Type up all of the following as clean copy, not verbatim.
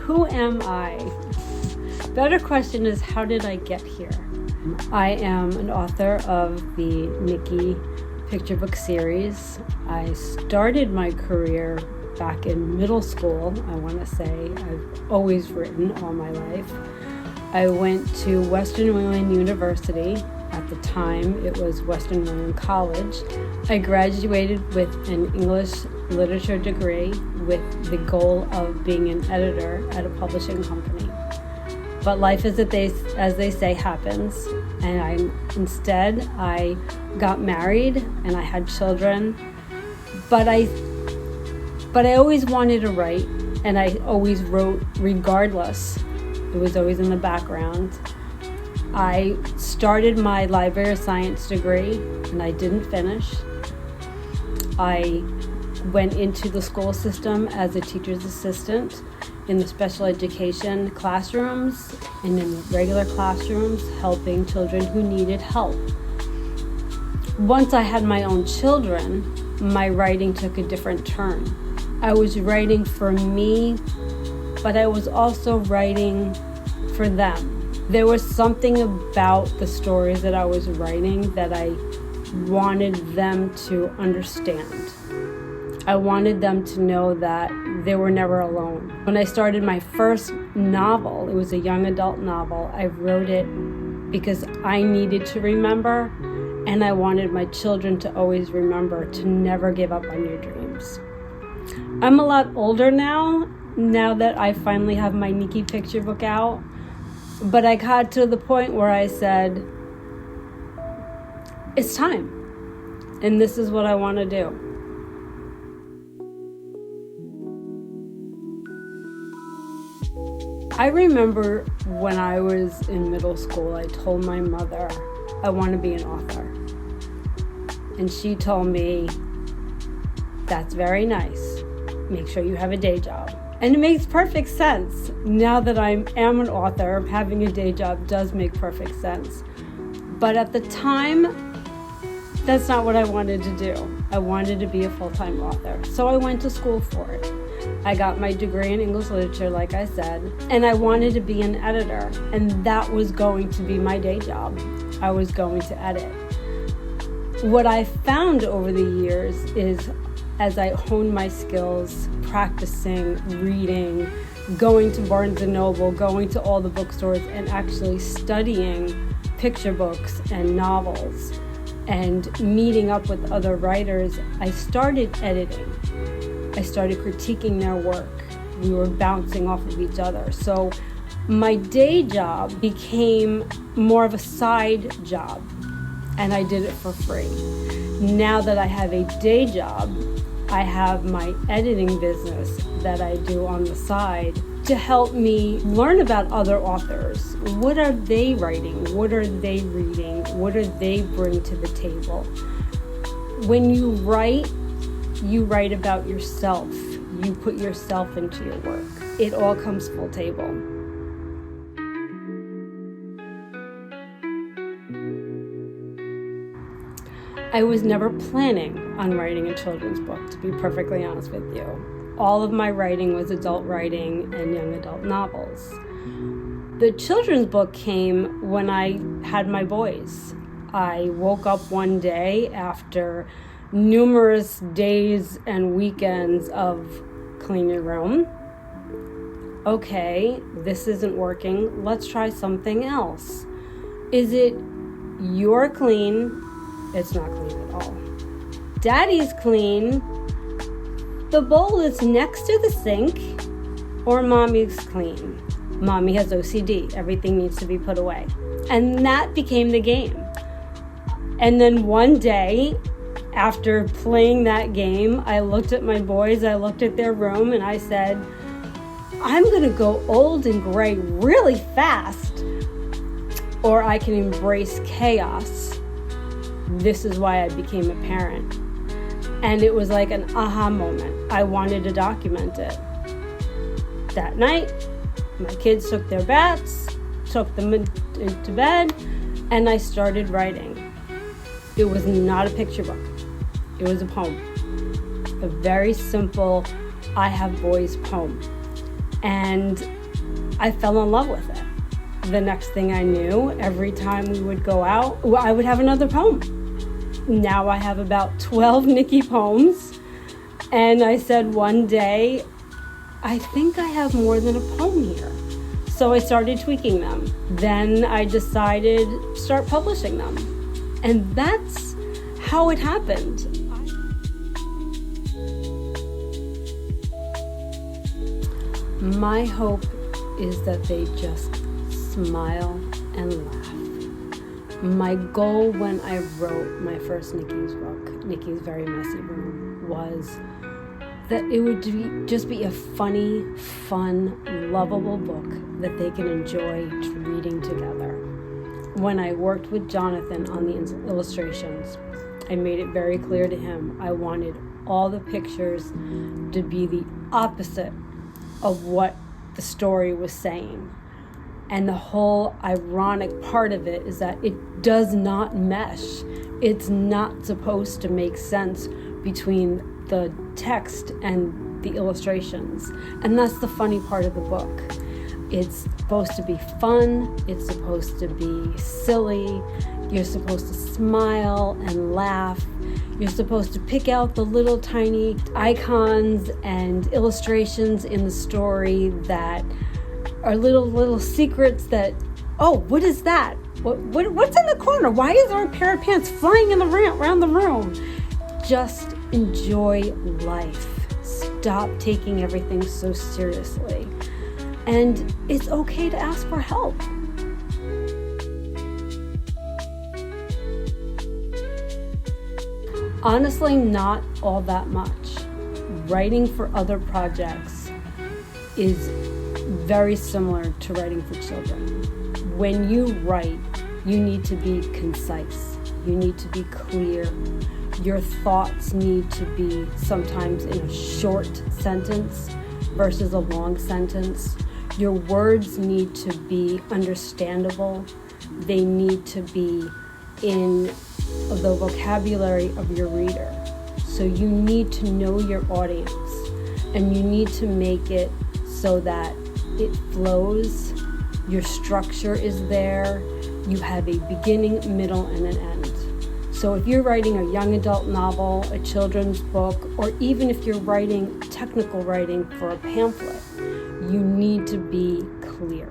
Who am I? Better question is, how did I get here? I am an author of the Nicky picture book series. I started my career back in middle school, I want to say. I've always written all my life. I went to Western New England University. At the time, it was Western New England College. I graduated with an English literature degree with the goal of being an editor at a publishing company. But life, as they say, happens. And instead, I got married and I had children. But I always wanted to write, and I always wrote regardless. It was always in the background. I started my library of science degree, and I didn't finish. I went into the school system as a teacher's assistant in the special education classrooms and in the regular classrooms, helping children who needed help. Once I had my own children, my writing took a different turn. I was writing for me, but I was also writing for them. There was something about the stories that I was writing that I wanted them to understand. I wanted them to know that they were never alone. When I started my first novel, it was a young adult novel. I wrote it because I needed to remember, and I wanted my children to always remember to never give up on your dreams. I'm a lot older now that I finally have my Nicky picture book out. But I got to the point where I said, it's time. And this is what I want to do. I remember when I was in middle school, I told my mother, I want to be an author. And she told me, that's very nice. Make sure you have a day job. And it makes perfect sense. Now that I am an author, having a day job does make perfect sense. But at the time, that's not what I wanted to do. I wanted to be a full-time author. So I went to school for it. I got my degree in English literature, like I said, and I wanted to be an editor. And that was going to be my day job. I was going to edit. What I found over the years is, as I honed my skills, practicing, reading, going to Barnes & Noble, going to all the bookstores, and actually studying picture books and novels, and meeting up with other writers, I started editing. I started critiquing their work. We were bouncing off of each other. So my day job became more of a side job, and I did it for free. Now that I have a day job, I have my editing business that I do on the side to help me learn about other authors. What are they writing? What are they reading? What do they bring to the table? When you write about yourself. You put yourself into your work. It all comes full table. I was never planning on writing a children's book, to be perfectly honest with you. All of my writing was adult writing and young adult novels. The children's book came when I had my boys. I woke up one day after numerous days and weekends of clean your room. Okay, this isn't working. Let's try something else. Is it you're clean? It's not clean at all. Daddy's clean. The bowl is next to the sink. Or mommy's clean. Mommy has OCD. Everything needs to be put away. And that became the game. And then one day, after playing that game, I looked at my boys, I looked at their room, and I said, I'm going to go old and gray really fast, or I can embrace chaos. This is why I became a parent. And it was like an aha moment. I wanted to document it. That night, my kids took their baths, took them into bed, and I started writing. It was not a picture book. It was a poem. A very simple, I have boys poem. And I fell in love with it. The next thing I knew, every time we would go out, I would have another poem. Now I have about 12 Nicky poems. And I said one day, I think I have more than a poem here. So I started tweaking them. Then I decided to start publishing them. And that's how it happened. My hope is that they just smile and laugh. My goal when I wrote my first Nicky's book, Nicky's Very Messy Room, was that it would just be a funny, fun, lovable book that they can enjoy reading together. When I worked with Jonathan on the illustrations, I made it very clear to him I wanted all the pictures to be the opposite of what the story was saying. And the whole ironic part of it is that it does not mesh. It's not supposed to make sense between the text and the illustrations. And that's the funny part of the book. It's supposed to be fun. It's supposed to be silly. You're supposed to smile and laugh. You're supposed to pick out the little tiny icons and illustrations in the story that are little secrets that, oh, what is that? What's in the corner? Why is there a pair of pants flying in around the room? Just enjoy life. Stop taking everything so seriously. And it's okay to ask for help. Honestly, not all that much. Writing for other projects is very similar to writing for children. When you write, you need to be concise. You need to be clear. Your thoughts need to be sometimes in a short sentence versus a long sentence. Your words need to be understandable. They need to be in the vocabulary of your reader. So you need to know your audience, and you need to make it so that it flows, your structure is there, you have a beginning, middle, and an end. So if you're writing a young adult novel, a children's book, or even if you're writing technical writing for a pamphlet, you need to be clear.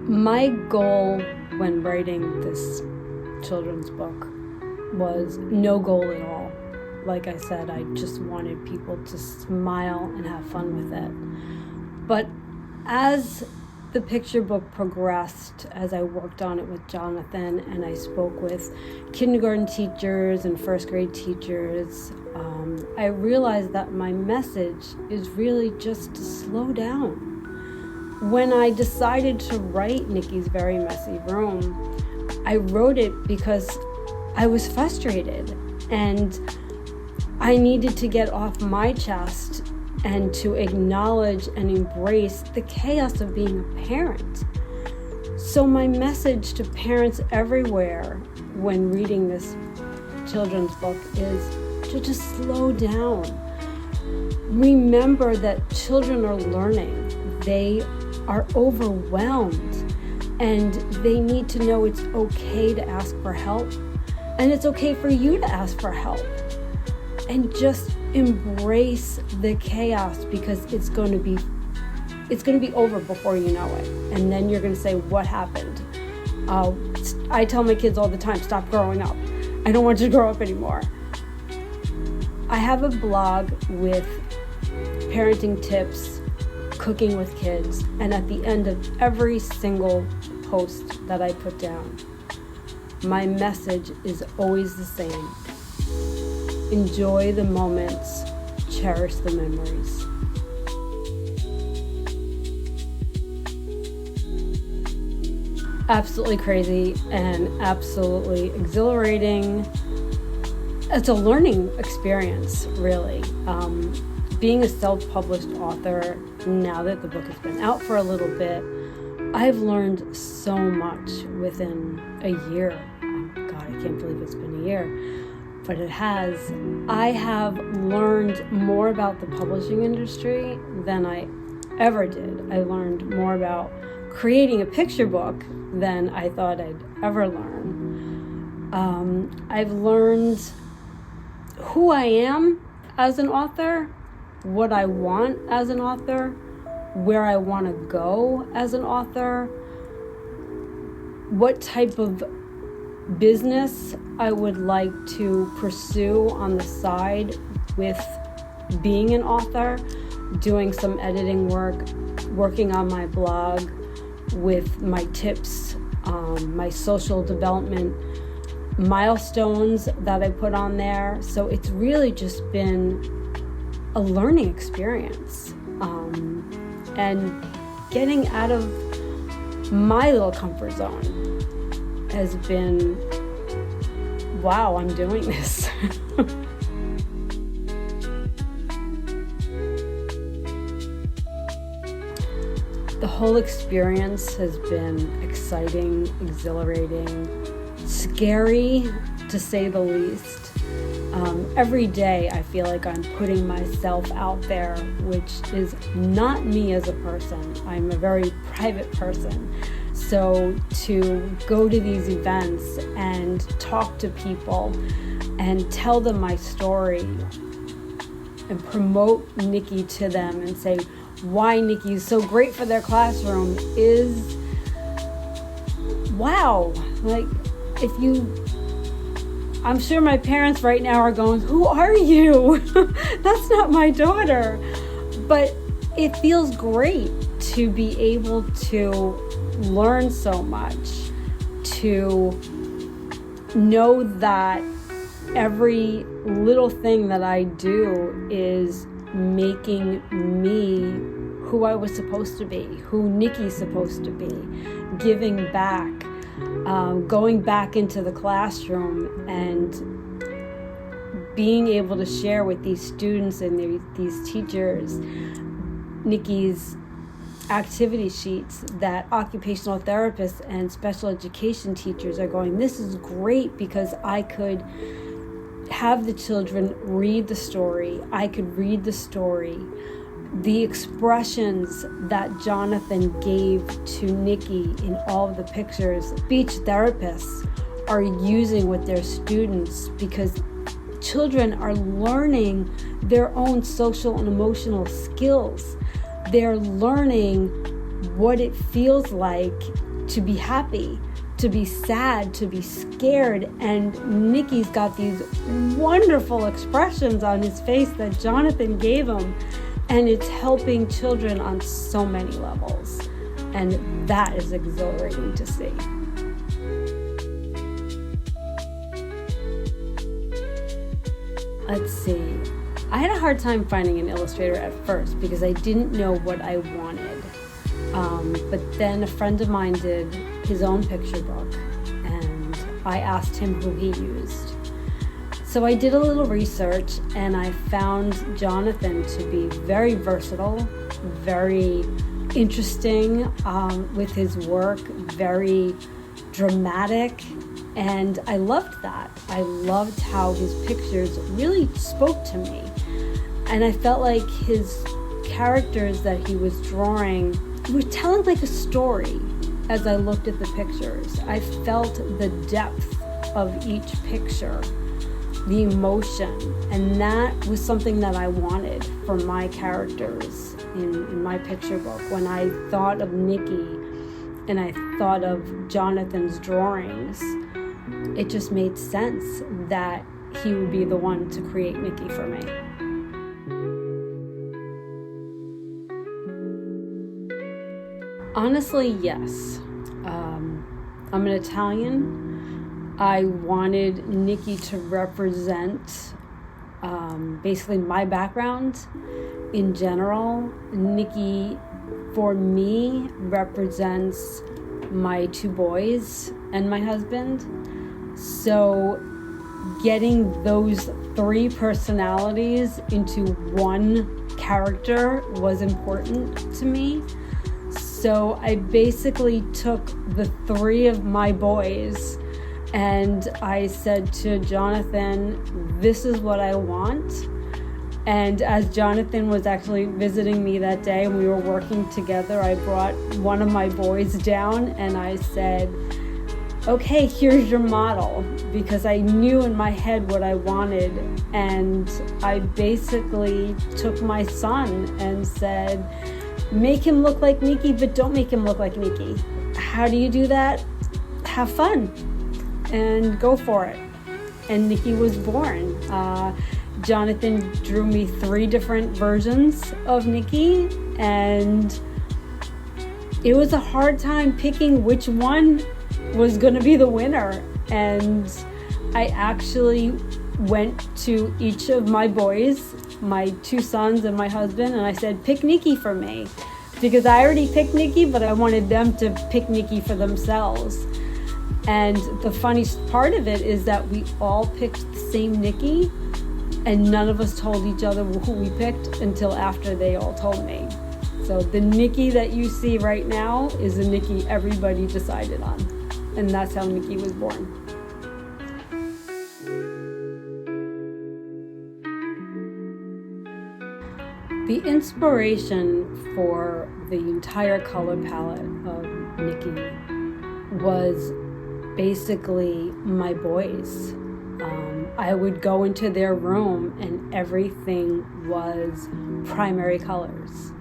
My goal when writing this children's book was no goal at all. Like I said, I just wanted people to smile and have fun with it. But as the picture book progressed, as I worked on it with Jonathan and I spoke with kindergarten teachers and first grade teachers, I realized that my message is really just to slow down. When I decided to write Nicky's Very Messy Room, I wrote it because I was frustrated and I needed to get off my chest and to acknowledge and embrace the chaos of being a parent. So my message to parents everywhere when reading this children's book is to just slow down. Remember that children are learning. They are overwhelmed, and they need to know it's okay to ask for help, and it's okay for you to ask for help. And just embrace the chaos, because it's going to be over before you know it. And then you're going to say, what happened? I tell my kids all the time, stop growing up. I don't want you to grow up anymore. I have a blog with parenting tips, cooking with kids, and at the end of every single post that I put down, my message is always the same. Enjoy the moments, cherish the memories. Absolutely crazy and absolutely exhilarating. It's a learning experience, really. Being a self-published author, now that the book has been out for a little bit, I've learned so much within a year. Oh God, I can't believe it's been a year. but it has. I have learned more about the publishing industry than I ever did. I learned more about creating a picture book than I thought I'd ever learn. I've learned who I am as an author, what I want as an author, where I want to go as an author, what type of business I would like to pursue on the side with being an author, doing some editing work, working on my blog with my tips, my social development milestones that I put on there. So it's really just been a learning experience, and getting out of my little comfort zone has been, wow, I'm doing this. The whole experience has been exciting, exhilarating, scary to say the least. Every day I feel like I'm putting myself out there, which is not me as a person. I'm a very private person. So to go to these events and talk to people and tell them my story and promote Nicky to them and say why Nicky is so great for their classroom is, wow. Like, I'm sure my parents right now are going, who are you? That's not my daughter. But it feels great to be able to learn so much, to know that every little thing that I do is making me who I was supposed to be, who Nicky's supposed to be, giving back. Going back into the classroom and being able to share with these students and these teachers Nicky's activity sheets that occupational therapists and special education teachers are going, this is great because I could have the children read the story. I could read the story. The expressions that Jonathan gave to Nicky in all of the pictures, speech therapists are using with their students because children are learning their own social and emotional skills. They're learning what it feels like to be happy, to be sad, to be scared. And Nicky's got these wonderful expressions on his face that Jonathan gave him. And it's helping children on so many levels. And that is exhilarating to see. Let's see. I had a hard time finding an illustrator at first because I didn't know what I wanted. But then a friend of mine did his own picture book, and I asked him who he used. So I did a little research, and I found Jonathan to be very versatile, very interesting with his work, very dramatic, and I loved that. I loved how his pictures really spoke to me, and I felt like his characters that he was drawing were telling like a story as I looked at the pictures. I felt the depth of each picture, the emotion, and that was something that I wanted for my characters in my picture book. When I thought of Nicky and I thought of Jonathan's drawings, it just made sense that he would be the one to create Nicky for me. Honestly, yes. I'm an Italian. I wanted Nicky to represent basically my background in general. Nicky, for me, represents my two boys and my husband. So getting those three personalities into one character was important to me. So I basically took the three of my boys And I said to Jonathan, this is what I want. And as Jonathan was actually visiting me that day and we were working together, I brought one of my boys down and I said, okay, here's your model, because I knew in my head what I wanted. And I basically took my son and said, make him look like Nicky, but don't make him look like Nicky. How do you do that? Have fun and go for it. And Nicky was born. Jonathan drew me 3 different versions of Nicky, and it was a hard time picking which one was going to be the winner. And I actually went to each of my boys, my 2 sons and my husband, and I said, pick Nicky for me, because I already picked Nicky, but I wanted them to pick Nicky for themselves. And the funny part of it is that we all picked the same Nicky, and none of us told each other who we picked until after they all told me. So the Nicky that you see right now is the Nicky everybody decided on. And that's how Nicky was born. The inspiration for the entire color palette of Nicky was basically my boys. I would go into their room and everything was primary colors.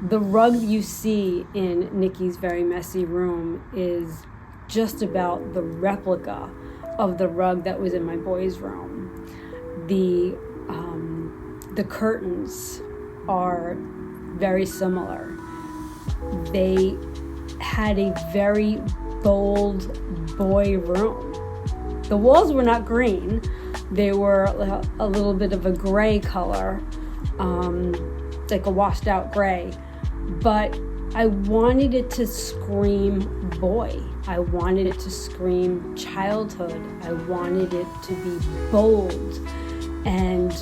The rug you see in Nicky's very messy room is just about the replica of the rug that was in my boys' room. The curtains are very similar. They had a very bold boy room. The walls were not green. They were a little bit of a gray color, like a washed out gray. But I wanted it to scream boy. I wanted it to scream childhood. I wanted it to be bold and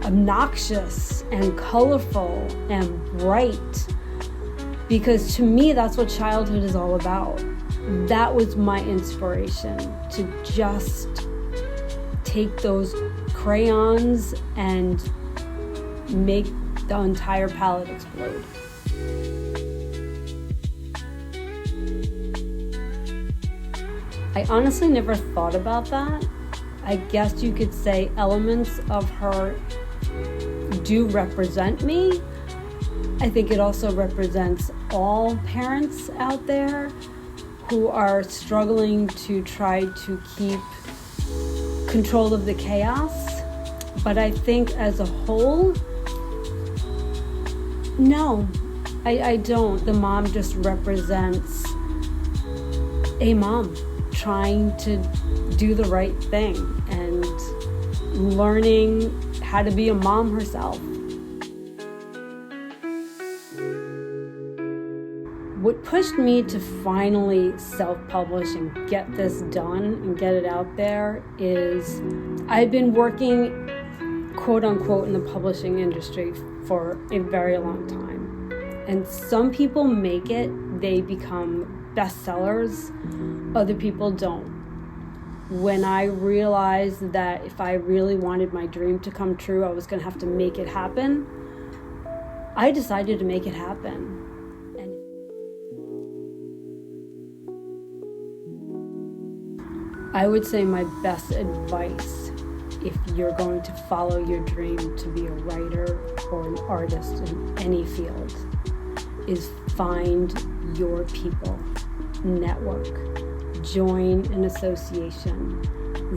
obnoxious and colorful and bright. Because to me, that's what childhood is all about. That was my inspiration, to just take those crayons and make the entire palette explode. I honestly never thought about that. I guess you could say elements of her do represent me. I think it also represents all parents out there who are struggling to try to keep control of the chaos. But I think as a whole, no, I don't. The mom just represents a mom trying to do the right thing and learning how to be a mom herself. What pushed me to finally self-publish and get this done and get it out there is I've been working, quote unquote, in the publishing industry for a very long time. And some people make it, they become bestsellers, other people don't. When I realized that if I really wanted my dream to come true, I was going to have to make it happen, I decided to make it happen. I would say my best advice, if you're going to follow your dream to be a writer or an artist in any field, is find your people, network, join an association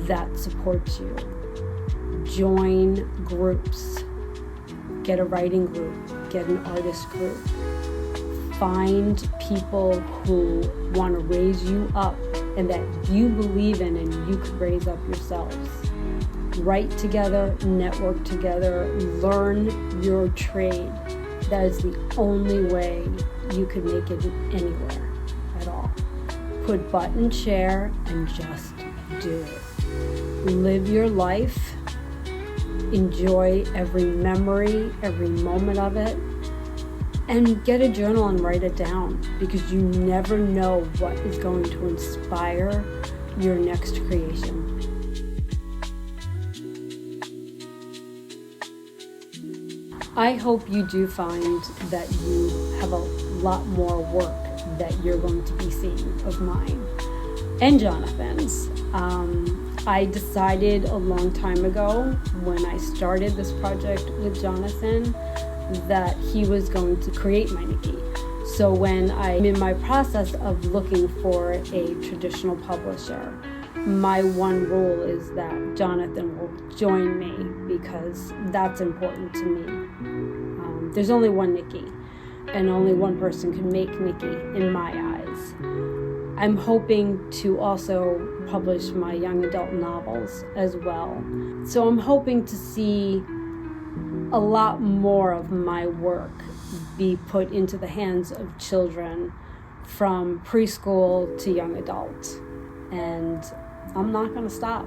that supports you, join groups, get a writing group, get an artist group, find people who want to raise you up and that you believe in and you could raise up yourselves. Write together, network together, learn your trade. That is the only way you could make it anywhere at all. Put butt in chair and just do it. Live your life. Enjoy every memory, every moment of it. And get a journal and write it down, because you never know what is going to inspire your next creation. I hope you do find that you have a lot more work that you're going to be seeing of mine and Jonathan's. I decided a long time ago when I started this project with Jonathan that he was going to create my Nicky. So when I'm in my process of looking for a traditional publisher, my one rule is that Jonathan will join me because that's important to me. There's only one Nicky, and only one person can make Nicky in my eyes. I'm hoping to also publish my young adult novels as well. So I'm hoping to see a lot more of my work be put into the hands of children from preschool to young adult. And I'm not going to stop.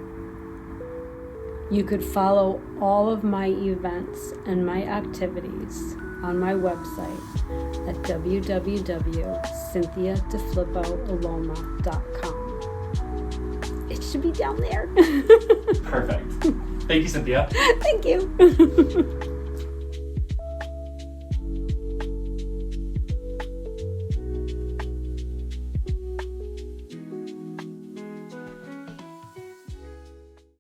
You could follow all of my events and my activities on my website at www.cynthiadeflippoaloma.com. It should be down there. Perfect. Thank you, Cynthia. Thank you.